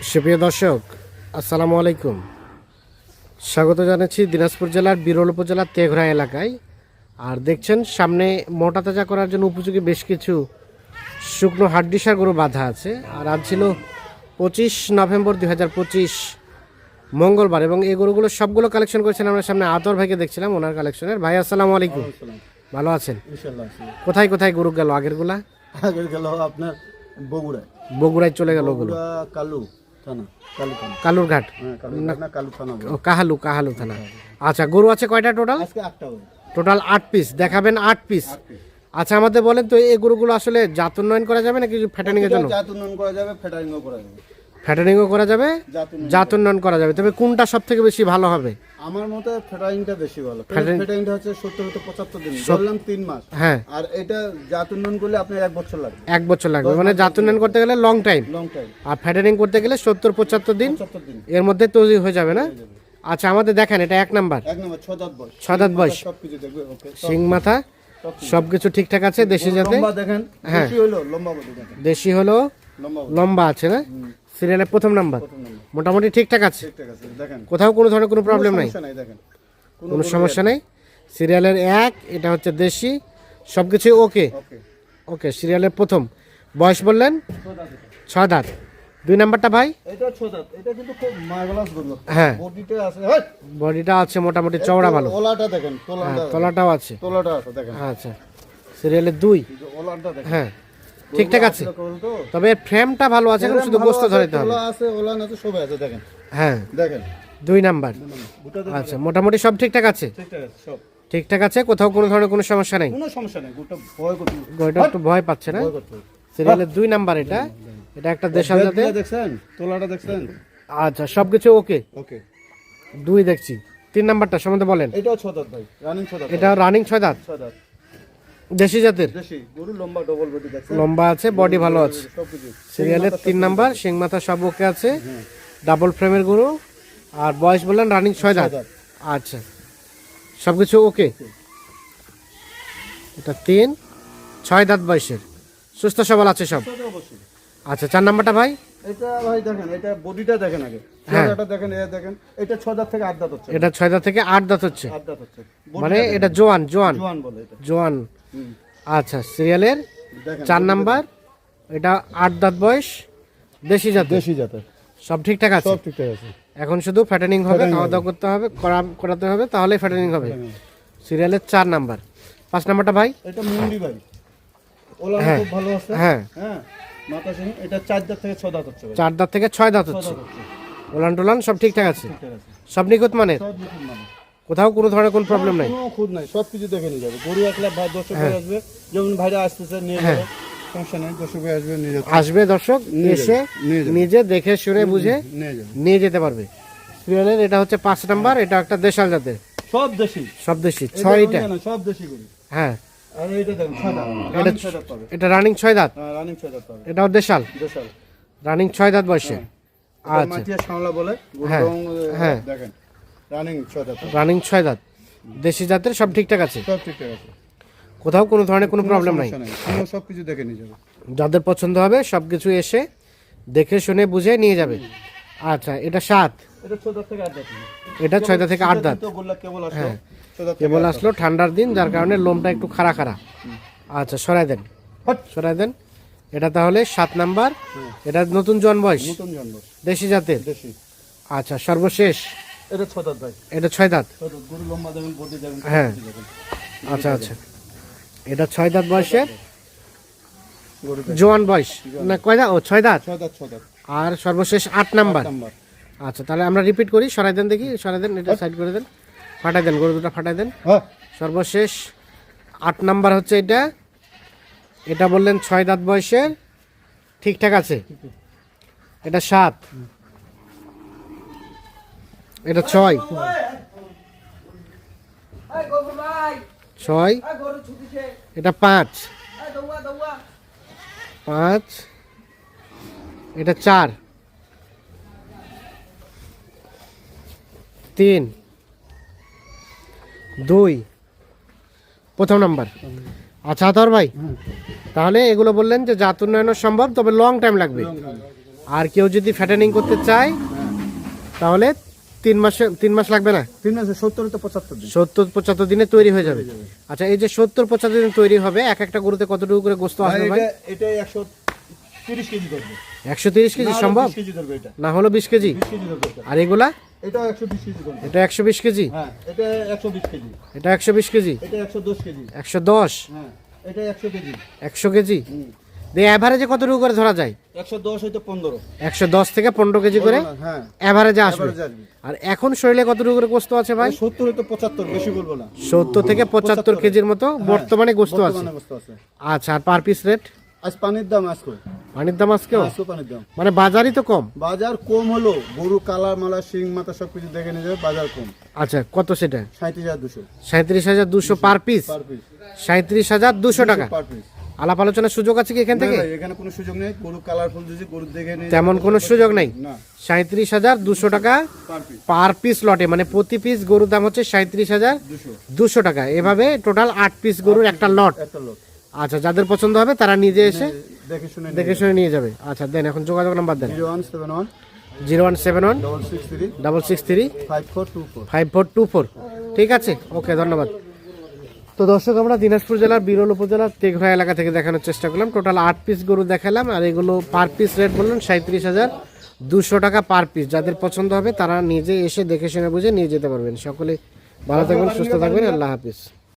সুপ্রিয় দর্শক, আসসালামু আলাইকুম। স্বাগত জানাচ্ছি দিনাজপুর জেলার বিরল উপজেলার তেঘরা এলাকায়। আর দেখছেন সামনে মোটা তাজা করার জন্য উপযোগী বেশ কিছু শুকনো হাড্ডিসার গরু বাঁধা আছে। আর আজ ছিল 25 নভেম্বর 2025 মঙ্গলবার, এবং এই গরুগুলো সবগুলো কালেকশন করেছেন আমরা সামনে আতর ভাইকে দেখছিলাম ওনার কালেকশনের। ভাই আসসালামু আলাইকুম, ভালো আছেন? কোথায় কোথায় গরু গেল? আগেরগুলা আপনার বগুড়ায় চলে গেল ওগুলো। কালুরঘাট, কাহালু থানা। আচ্ছা, গরু আছে কয়টা টোটাল? টোটাল 8 পিস দেখাবেন। 8 পিস। আচ্ছা, আমাদের বলেন তো এই গরুগুলো আসলে জাত উন্নয়ন করা যাবে নাকি ফ্যাটানিং এর জন্য? জাত উন্নয়ন করা যাবে, ফ্যাটারিংও করা যাবে। ফ্যাটানিংও করা যাবে, জাত উন্নয়ন করা যাবে। তবে কোনটা সবথেকে বেশি ভালো হবে? আমার মতে ফ্যাটারিংটা বেশি ভালো। ফ্যাটারিংটা হচ্ছে 70 থেকে 75 দিন, বললাম 3 মাস। হ্যাঁ, আর এটা জাত উন্নয়ন করলে আপনার 1 বছর লাগবে। 1 বছর লাগবে, মানে জাত উন্নয়ন করতে গেলে লং টাইম। আর ফ্যাটানিং করতে গেলে 70-75 দিন এর মধ্যে তৈরি হয়ে যাবে না? আচ্ছা, আমাদের দেখেন, এটা 1 নাম্বার 6 দাঁত বয়স, সবকিছু দেখবে ওকে, সিং মাথা সবকিছু ঠিকঠাক আছে। দেশি জাতে, দেখেন হ্যাঁ দেশি হলো লম্বা বডি, দেখেন দেশি হলো লম্বা আছে না? সিরিয়ালের প্রথম নাম্বার মোটামুটি ঠিকঠাক আছে, দেখেন কোথাও কোনো ধরনের কোনো প্রবলেম নাই, দেখেন কোনো সমস্যা নেই। সিরিয়ালের 1, এটা হচ্ছে দেশি, সবকিছু ওকে ওকে। সিরিয়ালের প্রথম, বয়স বললেন 6 দাঁত। 2 নাম্বারটা ভাই? এটা 6 দাঁত, এটা কিন্তু খুব মার্ভেলাস গরু। হ্যাঁ, বডিটা আছে, বডিটা আছে মোটামুটি চওড়া ভালো। ওলাটা দেখেন, তলাটাও আছে, তোলাটা আছে দেখেন। আচ্ছা, সিরিয়ালের 2, ওলাটা দেখেন, হ্যাঁ ঠিকঠাক আছে। তবে ফ্রেমটা ভালো আছে, এখন শুধু গোস্ত ধরাইতে হবে। ওলা আছে, ওলান আছে, সব আছে দেখেন। হ্যাঁ দেখেন 2 নাম্বার। আচ্ছা, মোটামুটি সব ঠিকঠাক আছে, ঠিকঠাক আছে, সব ঠিকঠাক আছে, কোথাও কোনো ধরনের কোনো সমস্যা নেই। কোনো সমস্যা নেই। গোটা ভয় করতে, গরুটা একটু ভয় পাচ্ছে না? সিরিয়ালের 2 নাম্বার, এটা একটা দেশাল জাতের। দেখছেন তোলাটা দেখছেন? আচ্ছা, সবকিছু ওকে ওকে। 2 দেখছি। 3 নাম্বারটা সম্বন্ধে বলেন। এটাও 6 দাঁত ভাই, রানিং 6 দাঁত। এটা রানিং 6 দাঁত, 6 দাঁত দেশি জাতের, দেশি গরু, লম্বা ডবল বডি দেখছেন, লম্বা আছে, বডি ভালো আছে। সবকিছু সিরিয়ালের 3 নাম্বার, সিং মাথা সব ওকে আছে, ডাবল ফ্রেমের গরু। আর বয়স বললেন রানিং 6 দাঁত। আচ্ছা, সবকিছু ওকে। এটা 6 দাঁত বয়সের, সুস্থ সবল আছে সব। অবশ্যই। আচ্ছা, 4 নাম্বারটা ভাই? এটা ভাই দেখেন, এটা বডিটা দেখেন আগে, হ্যাঁ এটা দেখেন, এটা দেখেন, এটা 6 দাঁত থেকে 8 দাঁত হচ্ছে। এটা 6 দাঁত থেকে 8 দাঁত হচ্ছে, 8 দাঁত হচ্ছে, মানে এটা জোয়ান জোয়ান বলে এটা, জোয়ান। আচ্ছা, সিরিয়ালের দেখেন 4 নাম্বার, এটা 8 দাঁত বয়স, দেশি জাত, দেশি জাতের, সব ঠিকঠাক আছে, সব ঠিকঠাক আছে। এখন শুধু ফ্যাটেনিং হবে, খাওয়া দাওয়া করতে হবে, করাতে হবে, তাহলে ফ্যাটেনিং হবে। সিরিয়ালের 4 নাম্বার। 5 নাম্বারটা ভাই? এটা মুন্ডি ভাই, ওলা খুব ভালো আছে। হ্যাঁ হ্যাঁ, মাথা সিং, এটা 4 দাঁত থেকে 6 দাঁত হচ্ছে ভাই। 4 দাঁত থেকে 6 দাঁত হচ্ছে, ওলান টোলান সব ঠিকঠাক আছে, ঠিকঠাক আছে, সব নিখুঁত মানের, সব নতুন মানে, কোথাও কোনো ধরনের কোনো প্রবলেম নাই, কোনো খুদ নাই, সব কিছু দেখে নিয়ে যাবে। গরু একলা ভাই দর্শক ভাই আসবে, যেমন ভাইরা আসতেছে নিয়ে যাবে, সমস্যা নাই, দর্শক ভাই আসবে নিয়ে যাবে, আসবে দর্শক এসে নিজে দেখে শুনে বুঝে নিয়ে যেতে পারবে। সিরিয়ালের এটা হচ্ছে 5 নাম্বার, এটা একটা দেশাল জাতের, সব দেশি, সব দেশি, 6টা, সব দেশি গরু। হ্যাঁ, আর এটা দেখেন 6 দাঁত, এটা 6 দাঁত পাবে, এটা রানিং 6 দাঁত, হ্যাঁ রানিং 6 দাঁত পাবে, এটাও দেশাল, দেশাল রানিং 6 দাঁত বয়সে। আচ্ছা, মাটিয়া শাওলা বলে হ্যাঁ, হ্যাঁ দেখেন রানিং 6 দাঁত, রানিং 6 দাঁত, দেশি জাতের, সব ঠিকঠাক আছে, সব ঠিকঠাক আছে, কোথাও কোনো ধরনের কোনো প্রবলেম নাই। কোনো সব কিছু দেখে নিয়ে যাবে, যাদের পছন্দ হবে সব কিছু এসে দেখে শুনে বুঝে নিয়ে যাবে। আচ্ছা, এটা 7, এটা 6 দাঁত থেকে 8 দাঁত, এটা 6 দাঁত থেকে 8 দাঁত, তো গোল্লা কেবল আসলো, হ্যাঁ 6 দাঁত কেবল আসলো, ঠান্ডার দিন যার কারণে লোমটা একটু খাড়া খাড়া। আচ্ছা, সরাই দেন, সরাই দেন। এটা তাহলে 7 নাম্বার, এটা নতুন জন বয়স, নতুন জন্ম, দেশি জাতের। দেশি। আচ্ছা, সর্বশেষ এটা 6 দাঁত ভাই, এটা 6 দাঁত, 6 দাঁত গরু, লম্বা দেখেন, বডি দেখেন, হ্যাঁ আচ্ছা আচ্ছা, এটা 6 দাঁত বয়সের গরু জোয়ান বয়স, না কয় দাঁত? ও 6 দাঁত। 6 দাঁত, 6 দাঁত। আর সর্বশেষ 8 নাম্বার। আচ্ছা, তাহলে আমরা রিপিট করি, সরাই দেন দেখি, সরাই দেন, এটা সাইড করে দেন, ফাটাই দেন, গরু দুটো ফাটাই দেন। হ্যাঁ, সর্বশেষ 8 নাম্বার হচ্ছে এটা, এটা বললেন 6 দাঁত বয়সের, ঠিকঠাক আছে। এটা 7, এটা 6, 6, এটা 5, 5, এটা 4, 3, 2, প্রথম নাম্বার। আচ্ছা আতর ভাই, তাহলে এগুলো বললেন যে জাত উন্নয়ন সম্ভব, তবে লং টাইম লাগবে, আর কেউ যদি ফ্যাটেনিং করতে চায় তাহলে 3 মাস লাগবে না? 3 মাসে 70 তো 75 দিন 70-75 দিনে তৈরি হয়ে যাবে। আচ্ছা, এই যে 70-75 দিনে তৈরি হবে, এক একটা গরুতে কতটুকু করে গোস্ত ভাই, আসবে ভাই? এটা 130 কেজি ধরবে। 130 কেজি না হলে সম্ভব? 20 কেজি ধরবে এটা। না হলো 20 কেজি? 20 কেজি ধরবে এটা। আর এগুলা? এটাও 120 কেজি ধরবে। এটা 120 কেজি? হ্যাঁ, এটা 120 কেজি। এটা 120 কেজি? এটা 110 কেজি। 110? হ্যাঁ, এটা 100 কেজি। 100 কেজি? দিয়ে এভারেজে কতটুকু করে ধরা যায়? 110 হইতো 15। 110 থেকে 15 কেজি করে হ্যাঁ, এভারেজে আসবে। average আসবে। আর এখন শরীরে কতটুকু করে গোস্ত আছে ভাই? 70 হইতো 75, বেশি বলবো না। 70 থেকে 75 কেজির মতো বর্তমানে গোস্ত আছে। বর্তমানে গোস্ত আছে। আচ্ছা, আর পার পিস রেট? আজ পানির দাম আজকে। পানির দাম আজকেও? আজকে পানির দাম। মানে বাজারই তো কম। বাজার কম হলো, গরু কালার মালা শিং মাথা সবকিছু দেখে নিয়ে যাবে, বাজার কম। আচ্ছা, কত সেটা? 37,200 37,200 পার পিস? Per piece. 37,200 টাকা। Per piece. আলাপ আলোচনার সুযোগ আছে কি এখান থেকে? এখানে কোনো সুযোগ নেই, গরু কালারফুল দিয়েছে, গরু দেখে নিয়ে তেমন কোনো সুযোগ নেই? না, 37,200 টাকা পার পিস পার পিস লটে, মানে প্রতি পিস গরুর দাম হচ্ছে 37,200 টাকা। এভাবে টোটাল 8 পিস গরুর একটা লট। একটা লোক আচ্ছা, যাদের পছন্দ হবে তারা নিজে এসে দেখে শুনে নিয়ে যাবে। আচ্ছা, দেন এখন যোগাযোগ নাম্বার দেন। 0171 0171 663 663 5424। 5424। ঠিক আছে, ওকে, ধন্যবাদ। তো দর্শক, আমরা দিনাজপুর জেলার বিরল উপজেলার তেঘরা এলাকা থেকে দেখানোর চেষ্টা করলাম। টোটাল 8 পিস গরু দেখালাম, আর এগুলো পার পিস রেট বললেন 37,200 টাকা পার পিস। যাদের পছন্দ হবে তারা নিজে এসে দেখে শুনে বুঝে নিয়ে যেতে পারবেন। সকলে ভালো থাকবেন, সুস্থ থাকবেন, আল্লাহ হাফিজ।